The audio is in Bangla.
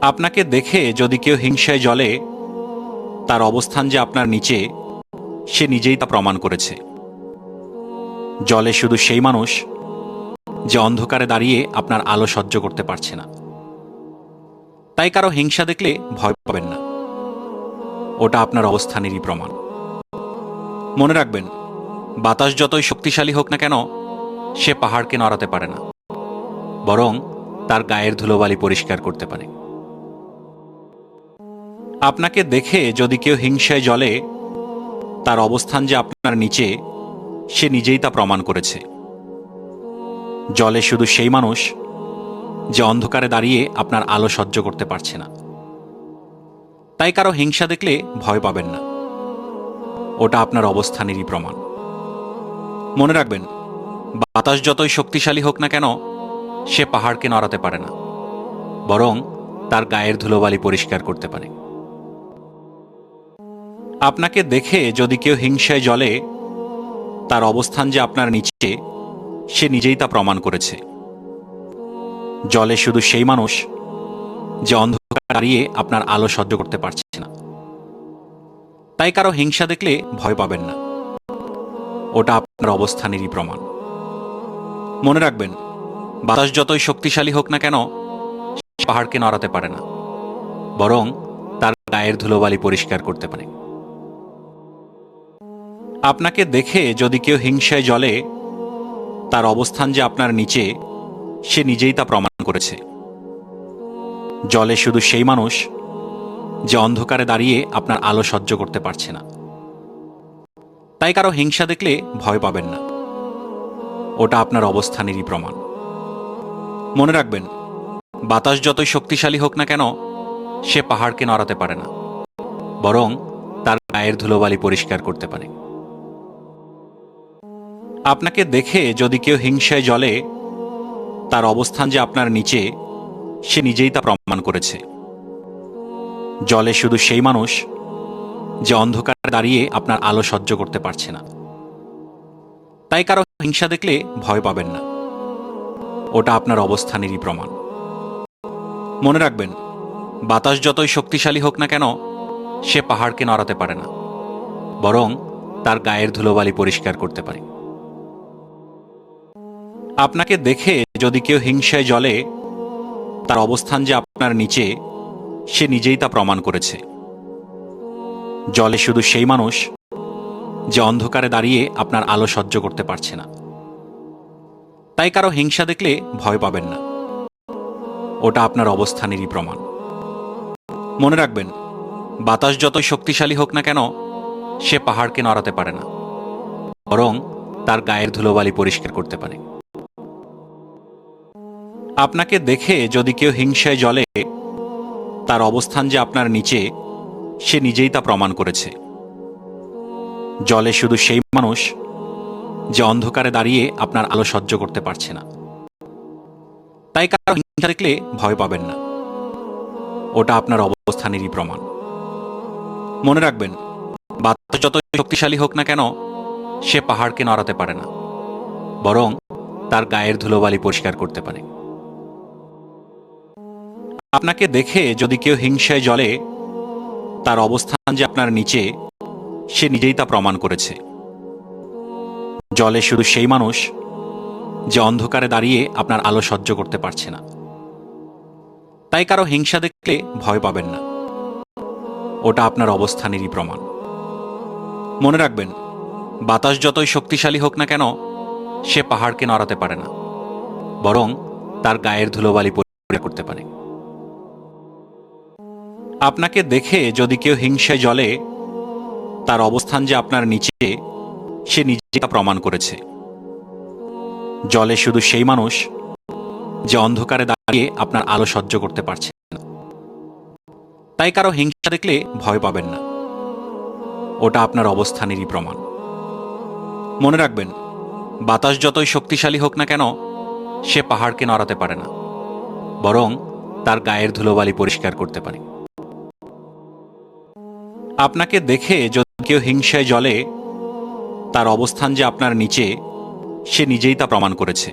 আপনাকে দেখে যদি কেউ হিংসায় জ্বলে, তার অবস্থান যে আপনার নিচে সে নিজেই তা প্রমাণ করেছে। জ্বলে শুধু সেই মানুষ যে অন্ধকারে দাঁড়িয়ে আপনার আলো সহ্য করতে পারছে না। তাই কারো হিংসা দেখলে ভয় পাবেন না, ওটা আপনার অবস্থানেরই প্রমাণ। মনে রাখবেন, বাতাস যতই শক্তিশালী হোক না কেন, সে পাহাড়কে নড়াতে পারে না, বরং তার গায়ের ধুলোবালি পরিষ্কার করতে পারে। আপনাকে দেখে যদি কেউ হিংসায় জ্বলে, তার অবস্থান যে আপনার নিচে সে নিজেই তা প্রমাণ করেছে। জ্বলে শুধু সেই মানুষ যে অন্ধকারে দাঁড়িয়ে আপনার আলো সহ্য করতে পারছে না। তাই কারো হিংসা দেখলে ভয় পাবেন না, ওটা আপনার অবস্থানেরই প্রমাণ। মনে রাখবেন, বাতাস যতই শক্তিশালী হোক না কেন, সে পাহাড়কে নড়াতে পারে না, বরং তার গায়ের ধুলোবালি পরিষ্কার করতে পারে। আপনাকে দেখে যদি কেউ হিংসায় জ্বলে, তার অবস্থান যে আপনার নিচে সে নিজেই তা প্রমাণ করেছে। জ্বলে শুধু সেই মানুষ যে অন্ধকারে দাঁড়িয়ে আপনার আলো সহ্য করতে পারছে না। তাই কারো হিংসা দেখলে ভয় পাবেন না, ওটা আপনার অবস্থানেরই প্রমাণ। মনে রাখবেন, বাতাস যতই শক্তিশালী হোক না কেন, সে পাহাড়কে নড়াতে পারে না, বরং তার গায়ের ধুলোবালি পরিষ্কার করতে পারে। আপনাকে দেখে যদি কেউ হিংসায় জ্বলে, তার অবস্থান যে আপনার নিচে সে নিজেই তা প্রমাণ করেছে। জ্বলে শুধু সেই মানুষ যে অন্ধকারে দাঁড়িয়ে আপনার আলো সহ্য করতে পারছে না। তাই কারো হিংসা দেখলে ভয় পাবেন না, ওটা আপনার অবস্থানেরই প্রমাণ। মনে রাখবেন, বাতাস যতই শক্তিশালী হোক না কেন, সে পাহাড়কে নড়াতে পারে না, বরং তার গায়ের ধুলোবালি পরিষ্কার করতে পারে। আপনাকে দেখে যদি কেউ হিংসায় জ্বলে, তার অবস্থান যে আপনার নিচে সে নিজেই তা প্রমাণ করেছে। জ্বলে শুধু সেই মানুষ যে অন্ধকারে দাঁড়িয়ে আপনার আলো সহ্য করতে পারছে না। তাই কারো হিংসা দেখলে ভয় পাবেন না, ওটা আপনার অবস্থানেরই প্রমাণ। মনে রাখবেন, বাতাস যতই শক্তিশালী হোক না কেন, সে পাহাড়কে নড়াতে পারে না, বরং তার গায়ের ধুলোবালি পরিষ্কার করতে পারে। আপনাকে দেখে যদি কেউ হিংসায় জ্বলে, তার অবস্থান যে আপনার নিচে সে নিজেই তা প্রমাণ করেছে। জ্বলে শুধু সেই মানুষ যে অন্ধকারে দাঁড়িয়ে আপনার আলো সহ্য করতে পারছে না। তাই কারো হিংসা দেখলে ভয় পাবেন না, ওটা আপনার অবস্থানেরই প্রমাণ। মনে রাখবেন, বাতাস যতই শক্তিশালী হোক না কেন, সে পাহাড়কে নড়াতে পারে না, বরং তার গায়ের ধুলোবালি পরিষ্কার করতে পারে। আপনাকে দেখে যদি কেউ হিংসায় জ্বলে, তার অবস্থান যে আপনার নিচে সে নিজেই তা প্রমাণ করেছে। জ্বলে শুধু সেই মানুষ যে অন্ধকারে দাঁড়িয়ে আপনার আলো সহ্য করতে পারছে না। তাই কারো হিংসা দেখলে ভয় পাবেন না, ওটা আপনার অবস্থানেরই প্রমাণ। মনে রাখবেন, বাতাস যত শক্তিশালী হোক না কেন, সে পাহাড়কে নড়াতে পারে না, বরং তার গায়ের ধুলোবালি পরিষ্কার করতে পারে। আপনাকে দেখে যদি কেউ হিংসায় জ্বলে, তার অবস্থান যে আপনার নিচে সে নিজেই তা প্রমাণ করেছে। জ্বলে শুধু সেই মানুষ যে অন্ধকারে দাঁড়িয়ে আপনার আলো সহ্য করতে পারছে না। তাই কারো হিংসা দেখলে ভয় পাবেন না, ওটা আপনার অবস্থানেরই প্রমাণ। মনে রাখবেন, বাতাস যতই শক্তিশালী হোক না কেন, সে পাহাড়কে নড়াতে পারে না, বরং তার গায়ের ধুলোবালি পরিষ্কার করতে পারে। আপনাকে দেখে যদি কেউ হিংসায় জ্বলে, তার অবস্থান যে আপনার নিচে সে নিজেই তা প্রমাণ করেছে। জ্বলে শুধু সেই মানুষ যে অন্ধকারে দাঁড়িয়ে আপনার আলো সহ্য করতে পারছে না। তাই কারো হিংসা দেখলে ভয় পাবেন না, ওটা আপনার অবস্থানেরই প্রমাণ। মনে রাখবেন, বাতাস যতই শক্তিশালী হোক না কেন, সে পাহাড়কে নড়াতে পারে না, বরং তার গায়ের ধুলোবালি পরিষ্কার করতে পারে। আপনাকে দেখে যদি কেউ হিংসায় জ্বলে, তার অবস্থান যে আপনার নিচে সে নিজেই তা প্রমাণ করেছে।